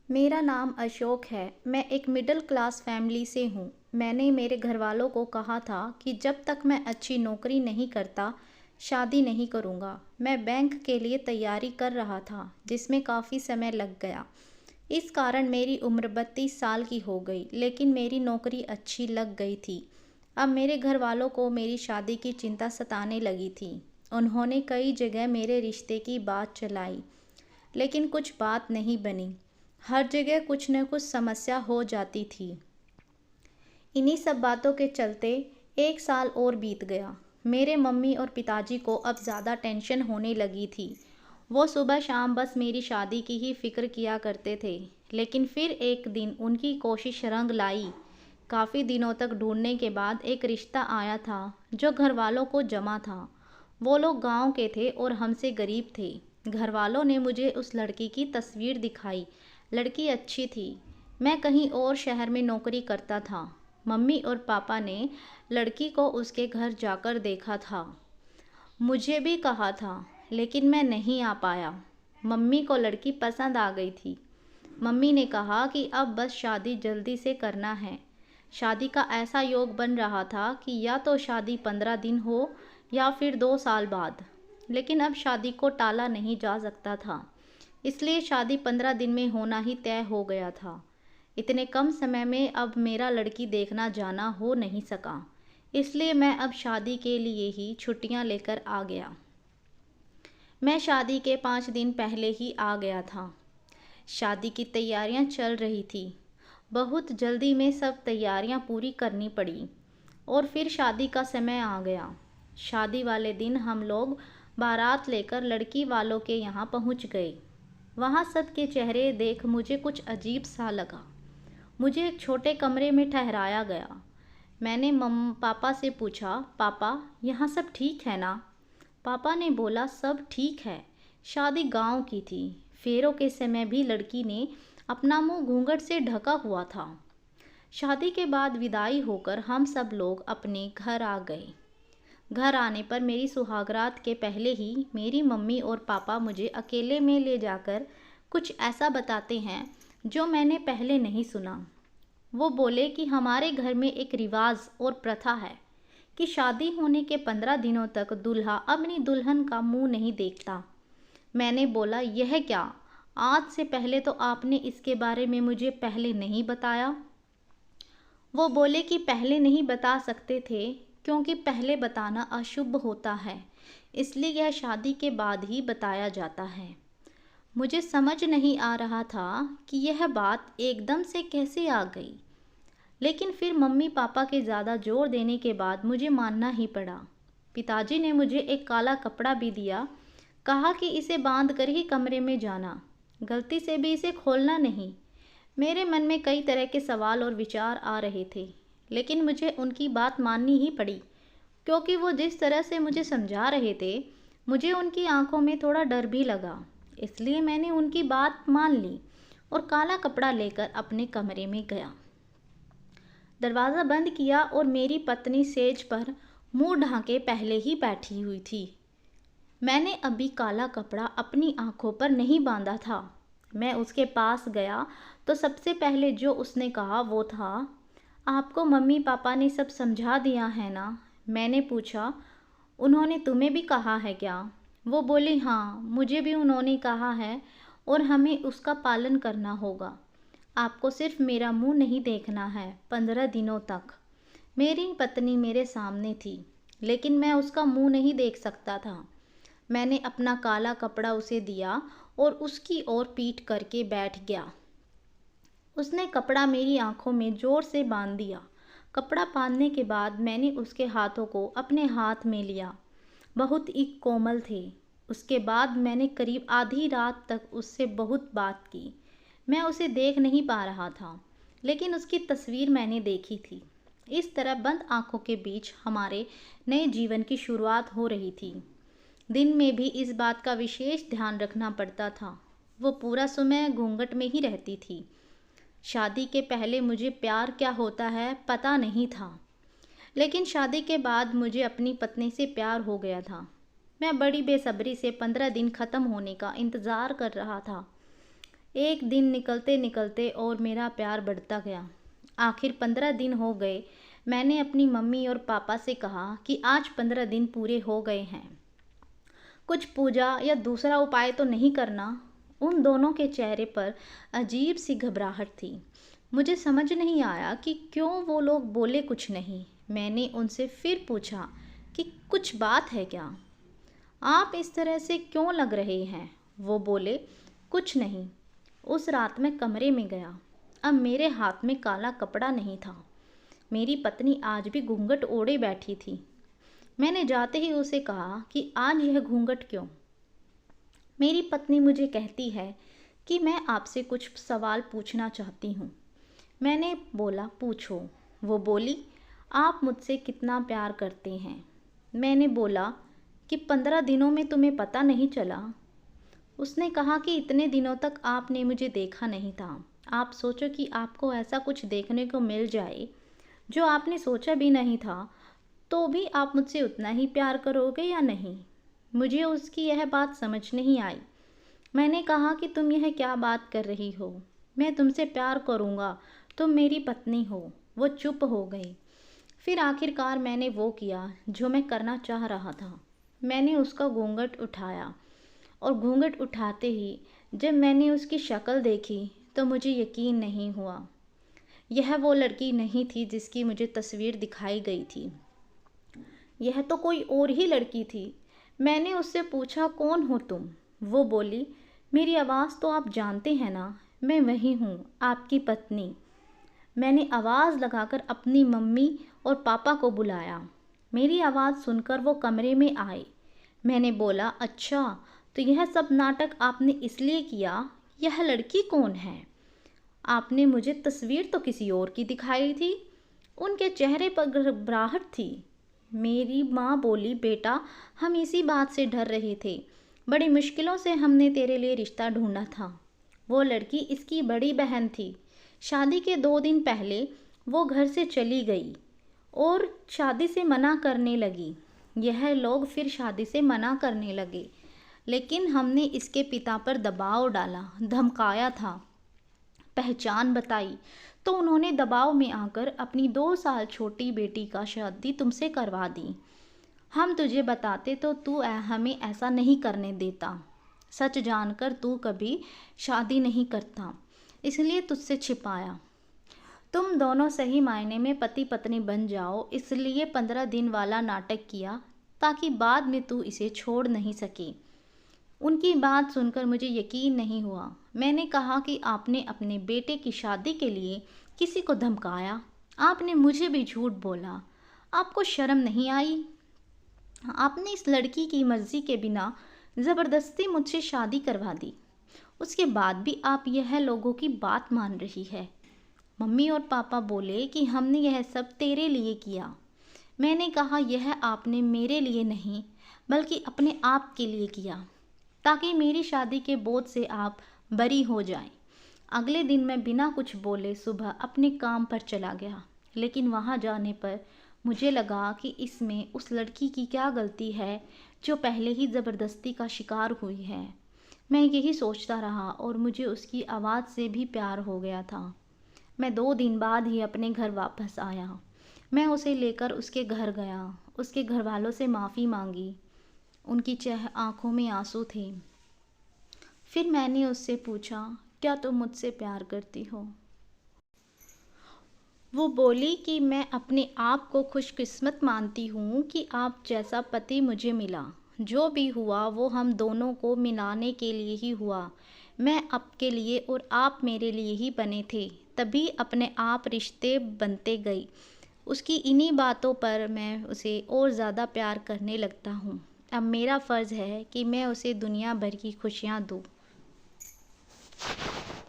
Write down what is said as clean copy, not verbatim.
मेरा नाम अशोक है। मैं एक मिडिल क्लास फैमिली से हूँ। मैंने मेरे घरवालों को कहा था कि जब तक मैं अच्छी नौकरी नहीं करता, शादी नहीं करूँगा। मैं बैंक के लिए तैयारी कर रहा था, जिसमें काफ़ी समय लग गया। इस कारण मेरी उम्र 32 साल की हो गई, लेकिन मेरी नौकरी अच्छी लग गई थी। अब मेरे घरवालों को मेरी शादी की चिंता सताने लगी थी। उन्होंने कई जगह मेरे रिश्ते की बात चलाई, लेकिन कुछ बात नहीं बनी। हर जगह कुछ न कुछ समस्या हो जाती थी। इन्हीं सब बातों के चलते एक साल और बीत गया। मेरे मम्मी और पिताजी को अब ज़्यादा टेंशन होने लगी थी। वो सुबह शाम बस मेरी शादी की ही फिक्र किया करते थे। लेकिन फिर एक दिन उनकी कोशिश रंग लाई। काफ़ी दिनों तक ढूंढने के बाद एक रिश्ता आया था, जो घर वालों को जमा था। वो लोग गांव के थे और हमसे गरीब थे। घर वालों ने मुझे उस लड़की की तस्वीर दिखाई। लड़की अच्छी थी। मैं कहीं और शहर में नौकरी करता था। मम्मी और पापा ने लड़की को उसके घर जाकर देखा था। मुझे भी कहा था, लेकिन मैं नहीं आ पाया। मम्मी को लड़की पसंद आ गई थी। मम्मी ने कहा कि अब बस शादी जल्दी से करना है। शादी का ऐसा योग बन रहा था कि या तो शादी 15 दिन हो या फिर 2 साल बाद। लेकिन अब शादी को टाला नहीं जा सकता था, इसलिए शादी 15 दिन में होना ही तय हो गया था। इतने कम समय में अब मेरा लड़की देखना जाना हो नहीं सका, इसलिए मैं अब शादी के लिए ही छुट्टियां लेकर आ गया। मैं शादी के 5 दिन पहले ही आ गया था। शादी की तैयारियां चल रही थी। बहुत जल्दी में सब तैयारियां पूरी करनी पड़ी और फिर शादी का समय आ गया। शादी वाले दिन हम लोग बारात लेकर लड़की वालों के यहाँ पहुँच गए। वहाँ सबके चेहरे देख मुझे कुछ अजीब सा लगा। मुझे एक छोटे कमरे में ठहराया गया। मैंने पापा से पूछा, पापा यहाँ सब ठीक है ना? पापा ने बोला, सब ठीक है। शादी गांव की थी। फेरों के समय भी लड़की ने अपना मुंह घूंघट से ढका हुआ था। शादी के बाद विदाई होकर हम सब लोग अपने घर आ गए। घर आने पर मेरी सुहागरात के पहले ही मेरी मम्मी और पापा मुझे अकेले में ले जाकर कुछ ऐसा बताते हैं जो मैंने पहले नहीं सुना। वो बोले कि हमारे घर में एक रिवाज और प्रथा है कि शादी होने के 15 दिनों तक दूल्हा अपनी दुल्हन का मुंह नहीं देखता। मैंने बोला, यह क्या? आज से पहले तो आपने इसके बारे में मुझे पहले नहीं बताया। वो बोले कि पहले नहीं बता सकते थे, क्योंकि पहले बताना अशुभ होता है, इसलिए यह शादी के बाद ही बताया जाता है। मुझे समझ नहीं आ रहा था कि यह बात एकदम से कैसे आ गई, लेकिन फिर मम्मी पापा के ज़्यादा जोर देने के बाद मुझे मानना ही पड़ा। पिताजी ने मुझे एक काला कपड़ा भी दिया। कहा कि इसे बांध कर ही कमरे में जाना, गलती से भी इसे खोलना नहीं। मेरे मन में कई तरह के सवाल और विचार आ रहे थे, लेकिन मुझे उनकी बात माननी ही पड़ी, क्योंकि वो जिस तरह से मुझे समझा रहे थे, मुझे उनकी आंखों में थोड़ा डर भी लगा। इसलिए मैंने उनकी बात मान ली और काला कपड़ा लेकर अपने कमरे में गया। दरवाज़ा बंद किया और मेरी पत्नी सेज पर मुंह ढांके पहले ही बैठी हुई थी। मैंने अभी काला कपड़ा अपनी आंखों पर नहीं बांधा था। मैं उसके पास गया तो सबसे पहले जो उसने कहा वो था, आपको मम्मी पापा ने सब समझा दिया है ना? मैंने पूछा, उन्होंने तुम्हें भी कहा है क्या? वो बोली, हाँ, मुझे भी उन्होंने कहा है और हमें उसका पालन करना होगा। आपको सिर्फ मेरा मुंह नहीं देखना है 15 दिनों तक। मेरी पत्नी मेरे सामने थी, लेकिन मैं उसका मुंह नहीं देख सकता था। मैंने अपना काला कपड़ा उसे दिया और उसकी ओर पीठ करके बैठ गया। उसने कपड़ा मेरी आंखों में जोर से बांध दिया। कपड़ा बांधने के बाद मैंने उसके हाथों को अपने हाथ में लिया। बहुत ही कोमल थे। उसके बाद मैंने करीब आधी रात तक उससे बहुत बात की। मैं उसे देख नहीं पा रहा था, लेकिन उसकी तस्वीर मैंने देखी थी। इस तरह बंद आंखों के बीच हमारे नए जीवन की शुरुआत हो रही थी। दिन में भी इस बात का विशेष ध्यान रखना पड़ता था। वो पूरा समय घूंघट में ही रहती थी। शादी के पहले मुझे प्यार क्या होता है पता नहीं था, लेकिन शादी के बाद मुझे अपनी पत्नी से प्यार हो गया था। मैं बड़ी बेसब्री से 15 दिन ख़त्म होने का इंतज़ार कर रहा था। एक दिन निकलते निकलते और मेरा प्यार बढ़ता गया। आखिर 15 दिन हो गए। मैंने अपनी मम्मी और पापा से कहा कि आज 15 दिन पूरे हो गए हैं, कुछ पूजा या दूसरा उपाय तो नहीं करना। उन दोनों के चेहरे पर अजीब सी घबराहट थी। मुझे समझ नहीं आया कि क्यों वो लोग बोले कुछ नहीं। मैंने उनसे फिर पूछा कि कुछ बात है क्या? आप इस तरह से क्यों लग रहे हैं? वो बोले, कुछ नहीं। उस रात मैं कमरे में गया। अब मेरे हाथ में काला कपड़ा नहीं था। मेरी पत्नी आज भी घूंघट ओढ़े बैठी थी। मैंने जाते ही उसे कहा कि आज यह घूंघट क्यों? मेरी पत्नी मुझे कहती है कि मैं आपसे कुछ सवाल पूछना चाहती हूँ। मैंने बोला, पूछो। वो बोली, आप मुझसे कितना प्यार करते हैं? मैंने बोला कि 15 दिनों में तुम्हें पता नहीं चला। उसने कहा कि इतने दिनों तक आपने मुझे देखा नहीं था। आप सोचो कि आपको ऐसा कुछ देखने को मिल जाए जो आपने सोचा भी नहीं था, तो भी आप मुझसे उतना ही प्यार करोगे या नहीं? मुझे उसकी यह बात समझ नहीं आई। मैंने कहा कि तुम यह क्या बात कर रही हो? मैं तुमसे प्यार करूँगा, तुम मेरी पत्नी हो। वो चुप हो गई। फिर आखिरकार मैंने वो किया जो मैं करना चाह रहा था। मैंने उसका घूंघट उठाया और घूंघट उठाते ही जब मैंने उसकी शक्ल देखी तो मुझे यकीन नहीं हुआ। यह वो लड़की नहीं थी जिसकी मुझे तस्वीर दिखाई गई थी। यह तो कोई और ही लड़की थी। मैंने उससे पूछा, कौन हो तुम? वो बोली, मेरी आवाज़ तो आप जानते हैं ना, मैं वही हूँ, आपकी पत्नी। मैंने आवाज़ लगाकर अपनी मम्मी और पापा को बुलाया। मेरी आवाज़ सुनकर वो कमरे में आए। मैंने बोला, अच्छा, तो यह सब नाटक आपने इसलिए किया? यह लड़की कौन है? आपने मुझे तस्वीर तो किसी और की दिखाई थी। उनके चेहरे पर घबराहट थी। मेरी माँ बोली, बेटा, हम इसी बात से डर रहे थे। बड़ी मुश्किलों से हमने तेरे लिए रिश्ता ढूंढा था। वो लड़की इसकी बड़ी बहन थी। शादी के 2 दिन पहले वो घर से चली गई और शादी से मना करने लगी। यह लोग फिर शादी से मना करने लगे, लेकिन हमने इसके पिता पर दबाव डाला, धमकाया था, पहचान बताई, तो उन्होंने दबाव में आकर अपनी 2 साल छोटी बेटी का शादी तुमसे करवा दी। हम तुझे बताते तो तू हमें ऐसा नहीं करने देता। सच जानकर तू कभी शादी नहीं करता, इसलिए तुझसे छिपाया। तुम दोनों सही मायने में पति पत्नी बन जाओ, इसलिए 15 दिन वाला नाटक किया, ताकि बाद में तू इसे छोड़ नहीं सके। उनकी बात सुनकर मुझे यकीन नहीं हुआ। मैंने कहा कि आपने अपने बेटे की शादी के लिए किसी को धमकाया। आपने मुझे भी झूठ बोला। आपको शर्म नहीं आई? आपने इस लड़की की मर्जी के बिना ज़बरदस्ती मुझसे शादी करवा दी। उसके बाद भी आप यह लोगों की बात मान रही है। मम्मी और पापा बोले कि हमने यह सब तेरे लिए किया। मैंने कहा, यह आपने मेरे लिए नहीं बल्कि अपने आप के लिए किया, ताकि मेरी शादी के बोझ से आप बरी हो जाएं। अगले दिन मैं बिना कुछ बोले सुबह अपने काम पर चला गया, लेकिन वहाँ जाने पर मुझे लगा कि इसमें उस लड़की की क्या गलती है जो पहले ही ज़बरदस्ती का शिकार हुई है। मैं यही सोचता रहा और मुझे उसकी आवाज़ से भी प्यार हो गया था। मैं 2 दिन बाद ही अपने घर वापस आया। मैं उसे लेकर उसके घर गया, उसके घर वालों से माफ़ी मांगी। उनकी आंखों में आंसू थे। फिर मैंने उससे पूछा, क्या तुम मुझसे प्यार करती हो? वो बोली कि मैं अपने आप को खुशकिस्मत मानती हूँ कि आप जैसा पति मुझे मिला। जो भी हुआ वो हम दोनों को मिलाने के लिए ही हुआ। मैं आपके लिए और आप मेरे लिए ही बने थे, तभी अपने आप रिश्ते बनते गई। उसकी इन्हीं बातों पर मैं उसे और ज़्यादा प्यार करने लगता हूँ। अब मेरा फ़र्ज़ है कि मैं उसे दुनिया भर की खुशियाँ दूँ।